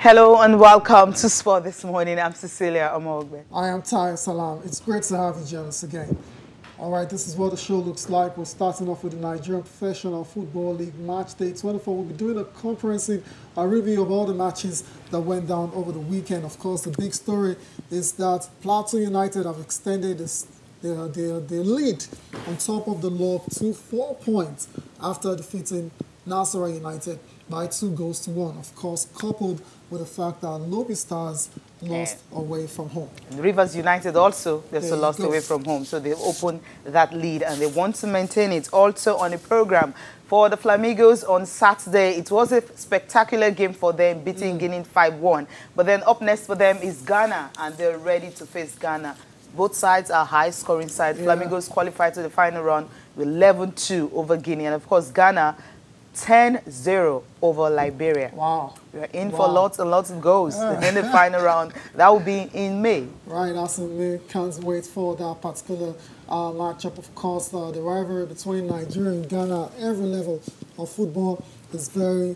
Hello and welcome to Sport This Morning. I'm Cecilia Omogbe. I am Ty Salam. It's great to have you join us again. All right, this is what the show looks like. We're starting off with the Nigerian Professional Football League match day 24. We'll be doing a comprehensive review of all the matches that went down over the weekend. Of course, the big story is that Plateau United have extended their lead on top of the log to 4 points after defeating Nasarawa United by 2-1. Of course, coupled with the fact that Lobby Stars lost away from home. And Rivers United also, they also lost away from home. So they opened that lead and they want to maintain it. Also on the program for the Flamingos on Saturday, it was a spectacular game for them, beating Guinea 5-1. But then up next for them is Ghana, and they're ready to face Ghana. Both sides are high-scoring sides. Flamingos qualified to the final round with 11-2 over Guinea. And of course, Ghana 10-0 over Liberia. Wow. We're in for lots and lots of goals in the final round. That will be in May. Right, that's in May. Can't wait for that particular matchup. Of course, the rivalry between Nigeria and Ghana at every level of football is very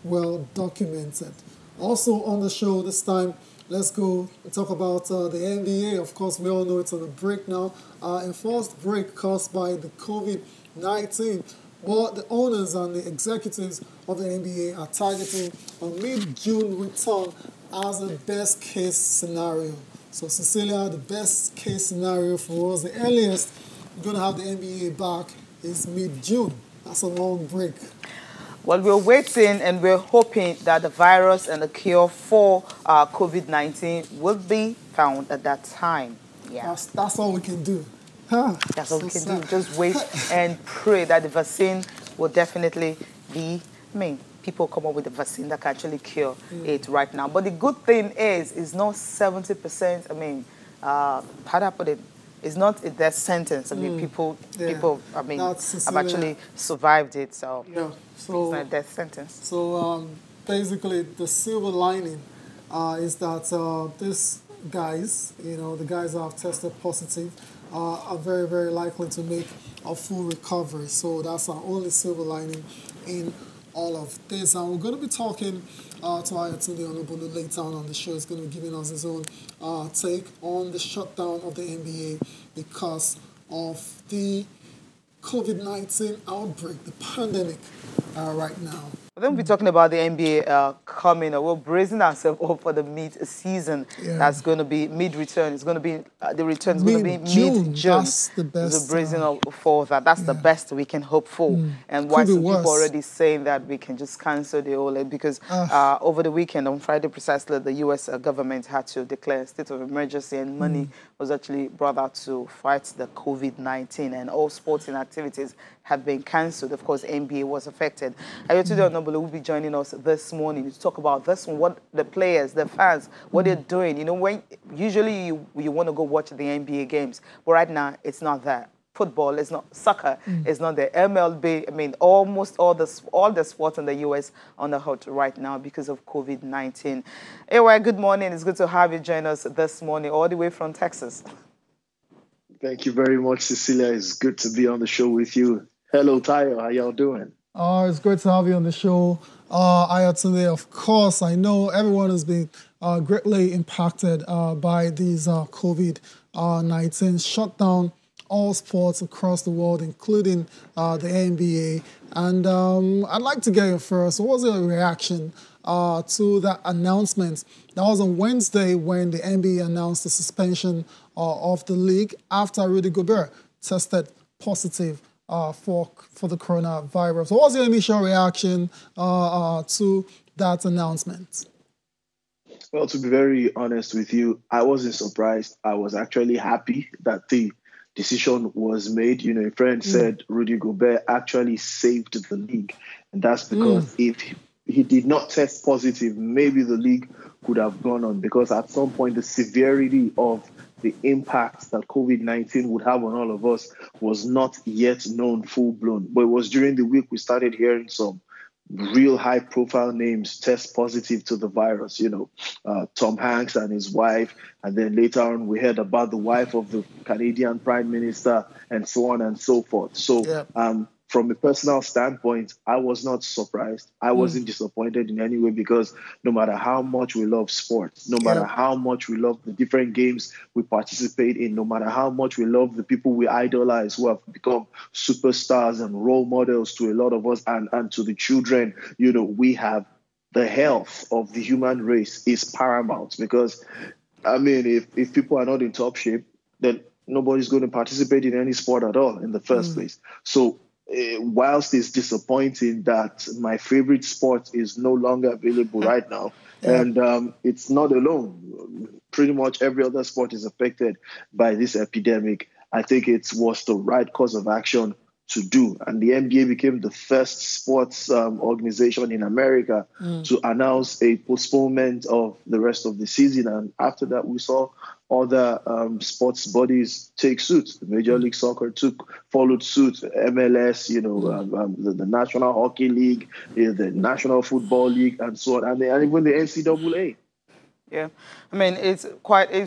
well documented. Also on the show this time, let's go and talk about the NBA. Of course, we all know it's on a break now. Enforced break caused by the COVID-19. But the owners and the executives of the NBA are targeting a mid-June return as a best-case scenario. So, Cecilia, the best-case scenario for us, the earliest we're going to have the NBA back is mid-June. That's a long break. Well, we're waiting and we're hoping that the virus and the cure for COVID-19 will be found at that time. Yeah, that's all we can do. That's all we can do. Just wait and pray that the vaccine will definitely be, people come up with a vaccine that can actually cure it right now. But the good thing is not 70%, how do I put it? It's not a death sentence. People, have actually survived it. So, so it's not a death sentence. So basically, the silver lining is that these guys, the guys that have tested positive, are very, very likely to make a full recovery. So that's our only silver lining in all of this. And we're going to be talking to Ayatunde Onobolu later on the show. He's going to be giving us his own take on the shutdown of the NBA because of the COVID-19 outbreak, the pandemic right now. I think we're talking about the NBA coming. We're bracing ourselves up for the mid-season. That's going to be mid-return. It's going to be the return is going to be mid-June. That's the best. So bracing up for that. That's the best we can hope for. And why some people already saying that we can just cancel the whole because over the weekend on Friday precisely, the U.S. government had to declare a state of emergency and money was actually brought out to fight the COVID-19 and all sporting activities have been cancelled. Of course, NBA was affected. Ayotunde Onobolu will be joining us this morning to talk about this one, what the players, the fans, what they're doing. When usually you want to go watch the NBA games, but right now it's not that. Football is not, soccer is not the MLB. Almost all the sports in the U.S. on the hot right now because of COVID-19. Anyway, good morning. It's good to have you join us this morning, all the way from Texas. Thank you very much, Cecilia. It's good to be on the show with you. Hello, Tayo. How y'all doing? It's great to have you on the show. Ayatunde, of course, I know everyone has been greatly impacted by these COVID-19 shutdown all sports across the world, including the NBA. And I'd like to get your first. What was your reaction to that announcement? That was on Wednesday when the NBA announced the suspension of the league after Rudy Gobert tested positive for the coronavirus. So what was your initial reaction to that announcement? Well, to be very honest with you, I wasn't surprised. I was actually happy that the decision was made. A friend said Rudy Gobert actually saved the league. And that's because if he did not test positive, maybe the league could have gone on, because at some point the severity of the impact that COVID-19 would have on all of us was not yet known full-blown. But it was during the week we started hearing some real high-profile names test positive to the virus, Tom Hanks and his wife. And then later on, we heard about the wife of the Canadian Prime Minister and so on and so forth. So from a personal standpoint, I was not surprised. I wasn't disappointed in any way, because no matter how much we love sports, no matter how much we love the different games we participate in, no matter how much we love the people we idolize who have become superstars and role models to a lot of us, and to the children, we have the health of the human race is paramount. Because, I mean, if people are not in top shape, then nobody's going to participate in any sport at all in the first place. So whilst it's disappointing that my favorite sport is no longer available right now, and it's not alone, pretty much every other sport is affected by this epidemic, I think it was the right course of action to do. And the NBA became the first sports organization in America to announce a postponement of the rest of the season. And after that, we saw other sports bodies take suit. Major League Soccer followed suit. MLS, the National Hockey League, the National Football League, and so on, and even the NCAA. Yeah, I mean, it's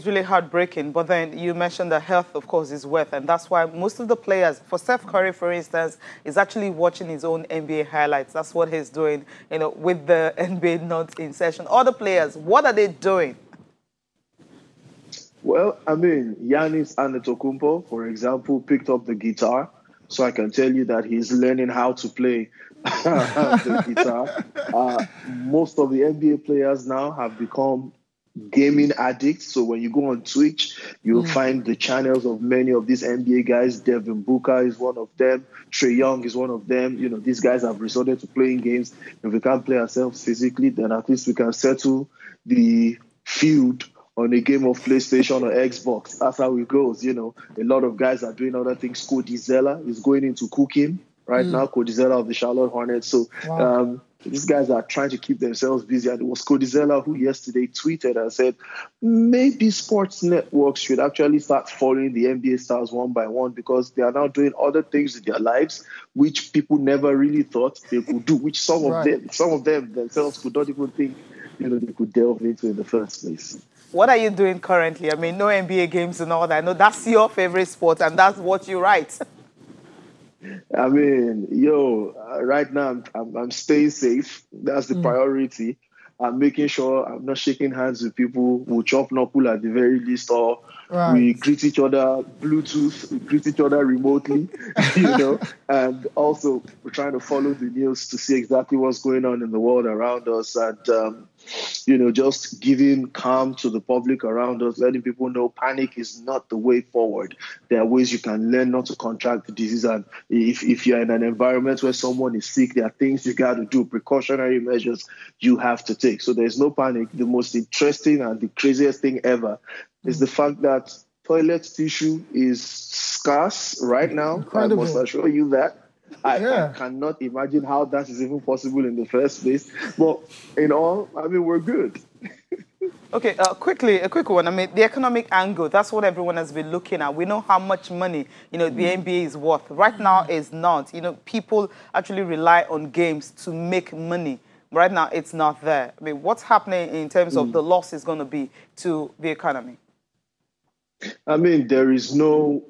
really heartbreaking. But then you mentioned that health, of course, is wealth. And that's why most of the players, for Steph Curry, for instance, is actually watching his own NBA highlights. That's what he's doing, with the NBA not in session. Other players, what are they doing? Well, I mean, Giannis Antetokounmpo, for example, picked up the guitar. So I can tell you that he's learning how to play the guitar. Most of the NBA players now have become gaming addicts. So when you go on Twitch, you'll find the channels of many of these NBA guys. Devin Booker is one of them. Trae Young is one of them. These guys have resorted to playing games. If we can't play ourselves physically, then at least we can settle the feud on a game of PlayStation or Xbox. That's how it goes. A lot of guys are doing other things. Cody Zeller is going into cooking right now. Cody Zeller of the Charlotte Hornets. So these guys are trying to keep themselves busy. And it was Cody Zeller who yesterday tweeted and said, maybe sports networks should actually start following the NBA stars one by one, because they are now doing other things with their lives, which people never really thought they could do, which some of them themselves could not even think they could delve into in the first place. What are you doing currently? I mean, no NBA games and all that. I know that's your favorite sport, and that's what you write. I mean, right now I'm staying safe. That's the priority. I'm making sure I'm not shaking hands with people who chop knuckle at the very least, or we greet each other Bluetooth, we greet each other remotely, and also we're trying to follow the news to see exactly what's going on in the world around us, and just giving calm to the public around us, letting people know panic is not the way forward. There are ways you can learn not to contract the disease. And if you're in an environment where someone is sick, there are things you got to do, precautionary measures you have to take. So there's no panic. The most interesting and the craziest thing ever is the fact that toilet tissue is scarce right now. Incredible. I must assure you that. I cannot imagine how that is even possible in the first place. But in all, I mean, we're good. Okay, a quick one. I mean, the economic angle, that's what everyone has been looking at. We know how much money, the NBA is worth. Right now, it's not. People actually rely on games to make money. Right now, it's not there. I mean, what's happening in terms of the loss is going to be to the economy? I mean, there is no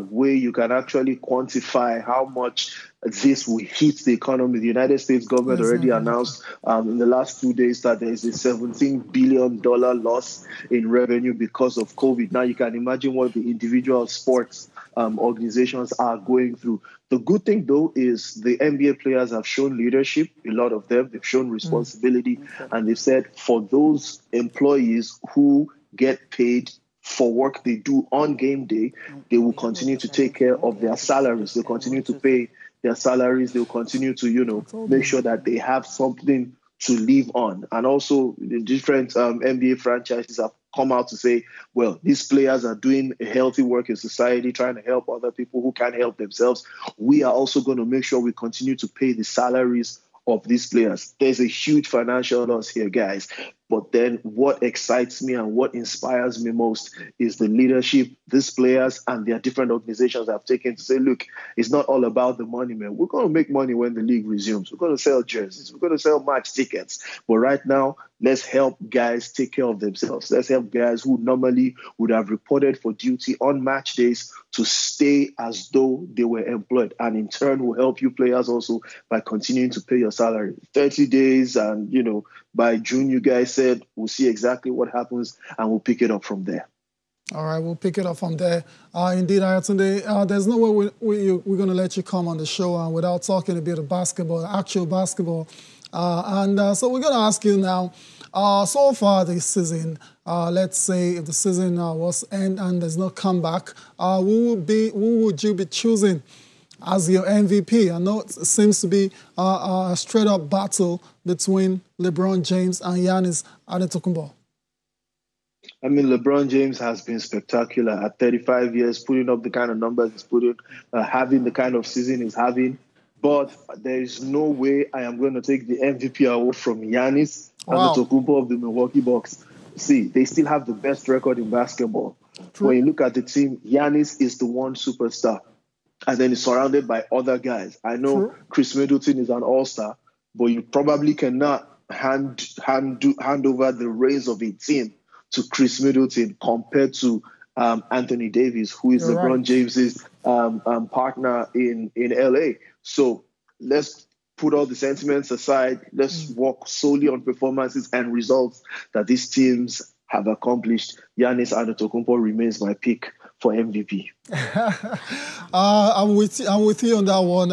way you can actually quantify how much this will hit the economy. The United States government already announced in the last 2 days that there is a $17 billion loss in revenue because of COVID. Now, you can imagine what the individual sports organizations are going through. The good thing, though, is the NBA players have shown leadership, a lot of them. They've shown responsibility, and they've said for those employees who get paid for work they do on game day, they will continue to take care of their salaries. They'll continue to pay their salaries. They'll continue to, make sure that they have something to live on. And also, the different NBA franchises have come out to say, well, these players are doing a healthy work in society, trying to help other people who can't help themselves. We are also going to make sure we continue to pay the salaries of these players. There's a huge financial loss here, guys. But then what excites me and what inspires me most is the leadership these players and their different organizations have taken to say, look, it's not all about the money, man. We're going to make money when the league resumes. We're going to sell jerseys. We're going to sell match tickets. But right now, let's help guys take care of themselves. Let's help guys who normally would have reported for duty on match days to stay as though they were employed. And in turn, will help you players also by continuing to pay your salary. 30 days and, by June, you guys said we'll see exactly what happens and we'll pick it up from there. All right, we'll pick it up from there. Indeed, Ayatunde, there's no way we're going to let you come on the show without talking a bit of basketball, actual basketball. So we're going to ask you now, so far this season, let's say if the season was end and there's no comeback, who would you be choosing as your MVP? I know it seems to be a straight-up battle between LeBron James and Giannis Antetokounmpo. I mean, LeBron James has been spectacular at 35 years, putting up the kind of numbers he's putting, having the kind of season he's having. But there is no way I am going to take the MVP award from Giannis Antetokounmpo of the Milwaukee Bucks. See, they still have the best record in basketball. True. When you look at the team, Giannis is the one superstar. And then he's surrounded by other guys. I know Chris Middleton is an all-star, but you probably cannot hand over the reins of a team to Chris Middleton compared to Anthony Davis, who is LeBron James's partner in LA. So let's put all the sentiments aside. Let's work solely on performances and results that these teams have accomplished. Giannis Antetokounmpo remains my pick for MVP. I'm with you on that one,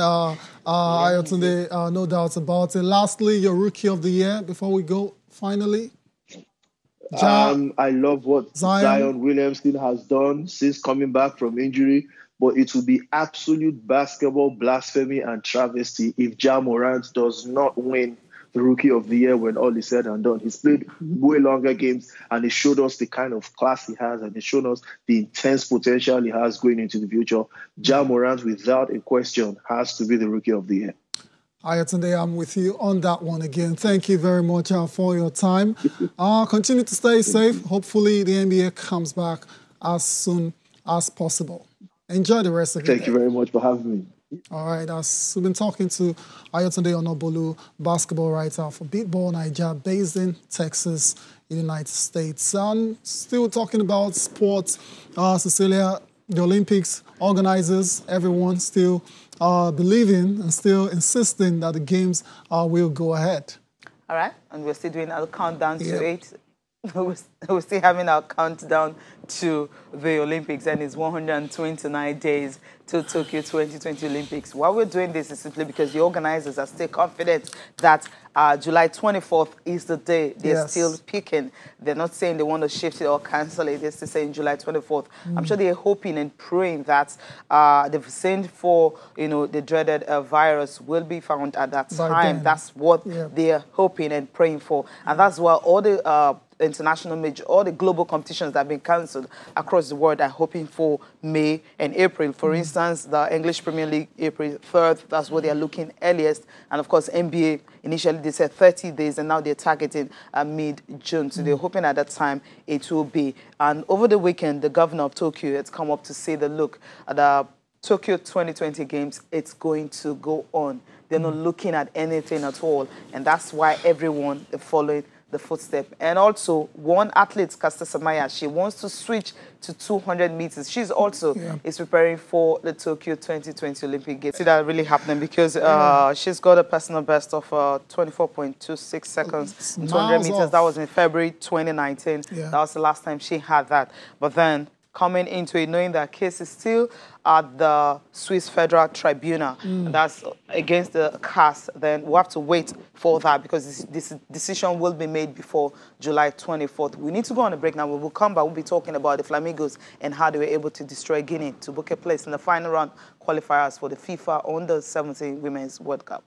Ayatunde, no doubts about it. Lastly, your Rookie of the Year before we go, finally. I love what Zion Williamson has done since coming back from injury, but it will be absolute basketball blasphemy and travesty if Ja Morant does not win the Rookie of the Year when all is said and done. He's played way longer games, and he showed us the kind of class he has, and he showed us the intense potential he has going into the future. Ja Morant, without a question, has to be the Rookie of the Year. Ayatunde, I'm with you on that one again. Thank you very much for your time. Continue to stay safe. Hopefully the NBA comes back as soon as possible. Enjoy the rest of your day. Thank you very much for having me. All right, we've been talking to Ayatunde Onobolu, basketball writer for Beatball Nigeria, based in Texas, United States. And still talking about sports, Cecilia, the Olympics organizers, everyone still believing and still insisting that the games will go ahead. All right, and we're still doing our countdown to it. We're still having our countdown to the Olympics, and it's 129 days to Tokyo 2020 Olympics. Why we're doing this is simply because the organizers are still confident that July 24th is the day. They're still picking. They're not saying they want to shift it or cancel it. They're still saying July 24th. I'm sure they're hoping and praying that the vaccine for the dreaded virus will be found at that time. That's what they're hoping and praying for, and that's why all the all the global competitions that have been cancelled across the world are hoping for May and April. For instance, the English Premier League, April 3rd, that's what they're looking earliest. And of course, NBA, initially they said 30 days, and now they're targeting mid-June. So they're hoping at that time it will be. And over the weekend, the governor of Tokyo has come up to say that, look, at the Tokyo 2020 Games, it's going to go on. They're not looking at anything at all. And that's why everyone is following the footstep. And also, one athlete, Caster Semenya, she wants to switch to 200 meters. She's also is preparing for the Tokyo 2020 Olympic Games. See that really happening because she's got a personal best of 24.26 seconds in 200 meters. That was in February 2019. That was the last time she had that. But then coming into it, knowing that case is still at the Swiss Federal Tribunal, and that's against the CAS, then we'll have to wait for that because this decision will be made before July 24th. We need to go on a break now. We will come back. We'll be talking about the Flamingos and how they were able to destroy Guinea to book a place in the final round qualifiers for the FIFA Under-17 Women's World Cup.